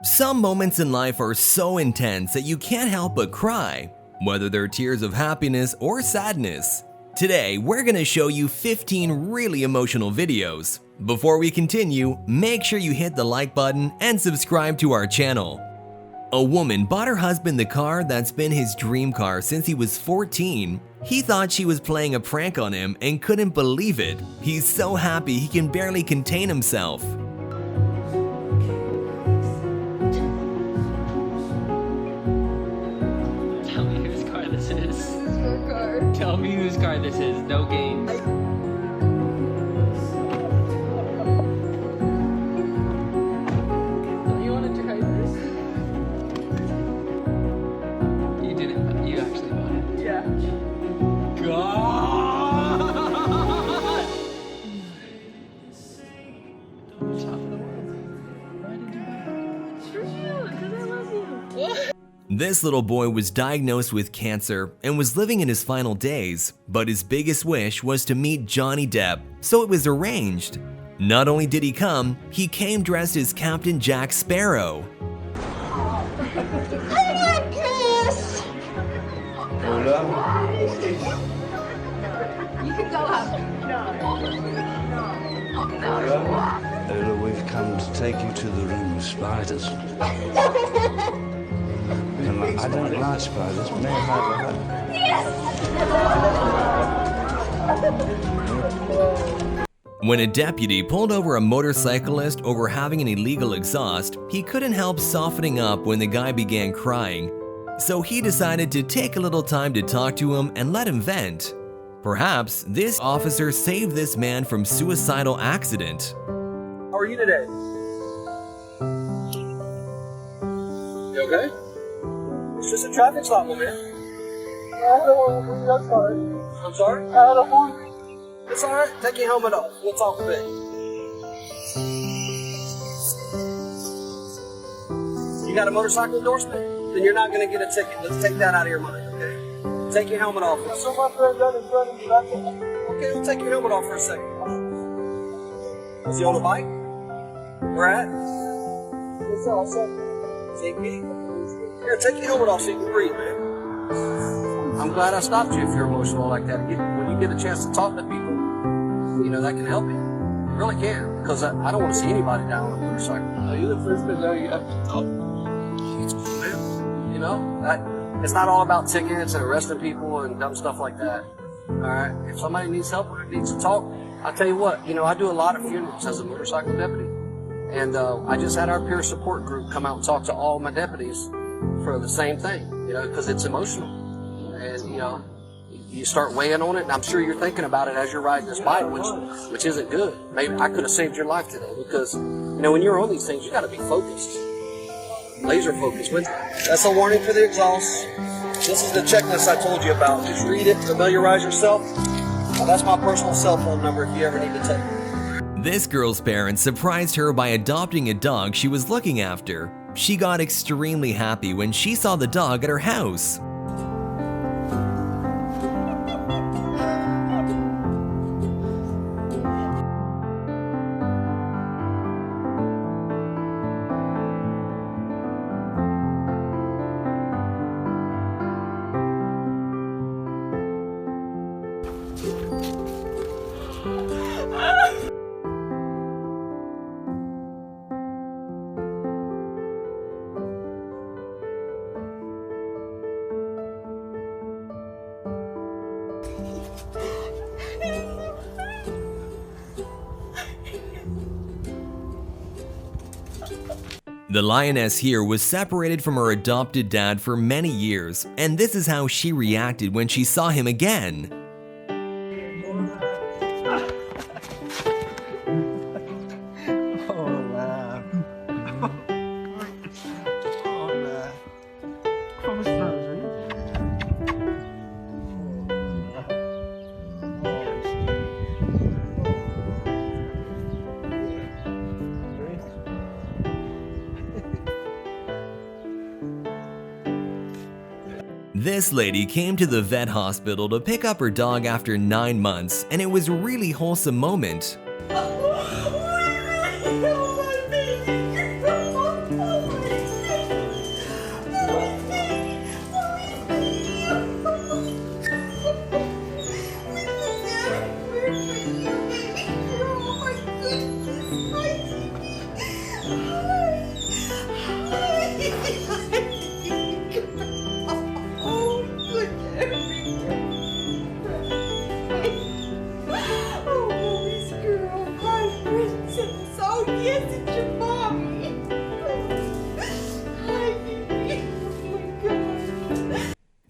Some moments in life are so intense that you can't help but cry, whether they're tears of happiness or sadness. Today, we're gonna show you 15 really emotional videos. Before we continue, make sure you hit the like button and subscribe to our channel. A woman bought her husband the car that's been his dream car since he was 14. He thought she was playing a prank on him and couldn't believe it. He's so happy he can barely contain himself. Tell me whose car this is. This is your car. Tell me whose car this is. No games. Don't you want to try this? You did it. You actually bought it. Yeah. God! Top of the world. Why did you buy it? For you, because I love you. This little boy was diagnosed with cancer and was living in his final days, but his biggest wish was to meet Johnny Depp, so it was arranged. Not only did he come, he came dressed as Captain Jack Sparrow. I got this. You can go up. Lola, we've come to take you to the room with spiders. I don't like spiders, may I have that? When a deputy pulled over a motorcyclist over having an illegal exhaust, he couldn't help softening up when the guy began crying. So he decided to take a little time to talk to him and let him vent. Perhaps this officer saved this man from suicidal accident. How are you today? You okay? It's just a traffic stop, my man. I'm sorry? It's alright. Take your helmet off. We'll talk a bit. You got a motorcycle endorsement? Then you're not going to get a ticket. Let's take that out of your mind, okay? Take your helmet off. Okay, we'll take your helmet off for a second. Is he on a bike? Where at? Here, take your helmet off so you can breathe, man. I'm glad I stopped you if you're emotional like that. When you get a chance to talk to people, you know, that can help you. It really can, because I don't want to see anybody down on a motorcycle. No, you're the first person you have to talk. You know, it's not all about tickets and arresting people and dumb stuff like that. All right? If somebody needs help or needs to talk, I'll tell you what, you know, I do a lot of funerals as a motorcycle deputy. And I just had our peer support group come out and talk to all my deputies for the same thing, you know, because it's emotional. And, you know, you start weighing on it, and I'm sure you're thinking about it as you're riding this bike, which isn't good. Maybe I could have saved your life today because, you know, when you're on these things, you got to be focused. Laser focused. That's a warning for the exhaust. This is the checklist I told you about. Just read it, familiarize yourself. Now, that's my personal cell phone number if you ever need to take it. This girl's parents surprised her by adopting a dog she was looking after. She got extremely happy when she saw the dog at her house. The lioness here was separated from her adopted dad for many years, and this is how she reacted when she saw him again. This lady came to the vet hospital to pick up her dog after 9 months, and it was a really wholesome moment.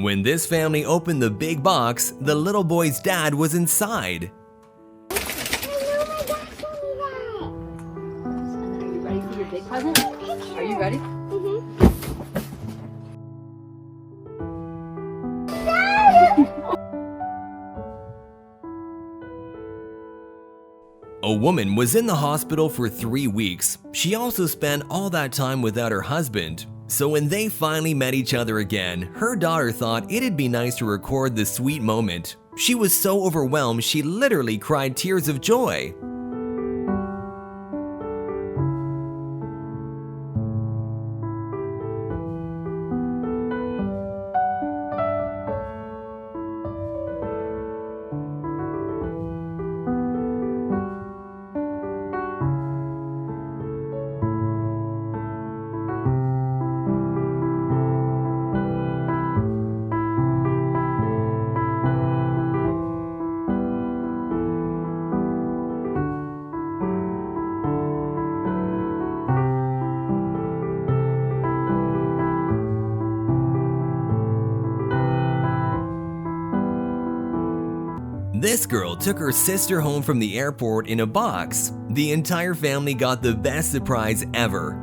When this family opened the big box, the little boy's dad was inside. Are you ready for your big present? Are you ready? A woman was in the hospital for 3 weeks. She also spent all that time without her husband. So when they finally met each other again, her daughter thought it'd be nice to record the sweet moment. She was so overwhelmed she literally cried tears of joy. This girl took her sister home from the airport in a box. The entire family got the best surprise ever.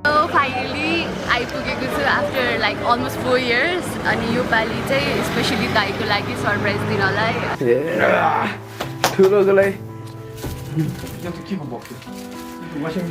So finally, I पुगेको छु after like almost 4 years. अनि यो पालि चाहिँ especially दाइको लागि surprise दिनलाई. ठुलोको लागि यो त के को बक्यो washing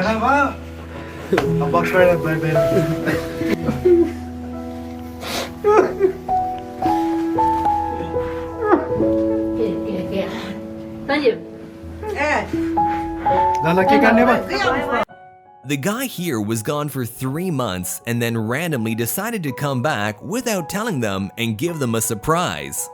Vai. A box vai bem. The guy here was gone for 3 months and then randomly decided to come back without telling them and give them a surprise.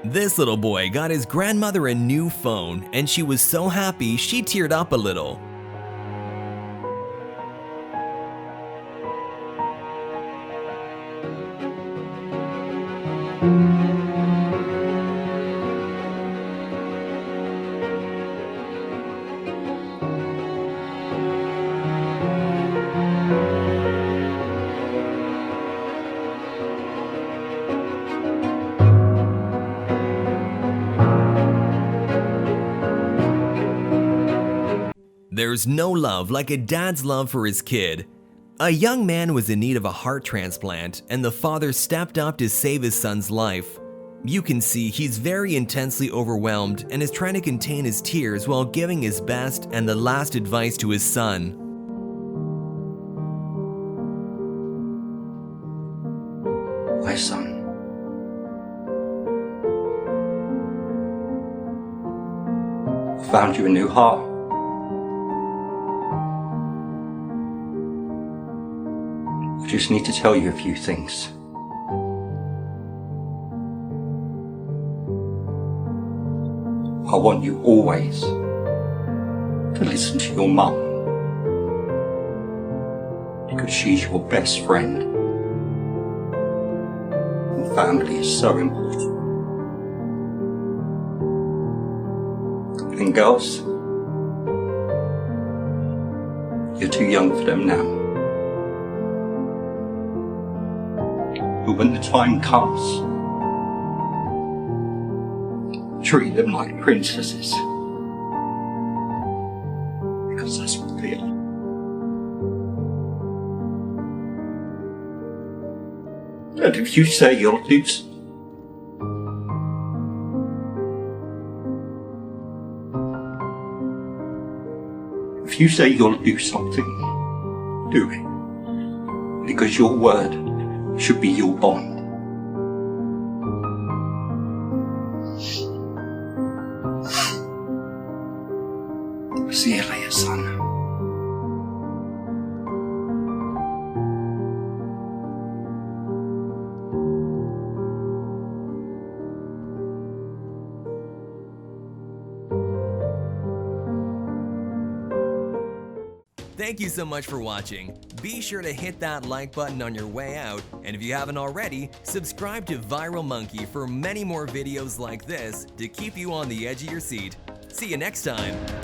This little boy got his grandmother a new phone, and she was so happy she teared up a little. There's no love like a dad's love for his kid. A young man was in need of a heart transplant, and the father stepped up to save his son's life. You can see he's very intensely overwhelmed and is trying to contain his tears while giving his best and the last advice to his son. My son, I found you a new heart. I just need to tell you a few things. I want you always to listen to your mum, because she's your best friend. And family is so important. And girls, you're too young for them now. But when the time comes, treat them like princesses, because that's what they are. And if you say you'll do something, do it. Because your word should be your bond. See you later, son. Thank you so much for watching. Be sure to hit that like button on your way out, and if you haven't already, subscribe to Viral Monkey for many more videos like this to keep you on the edge of your seat. See you next time.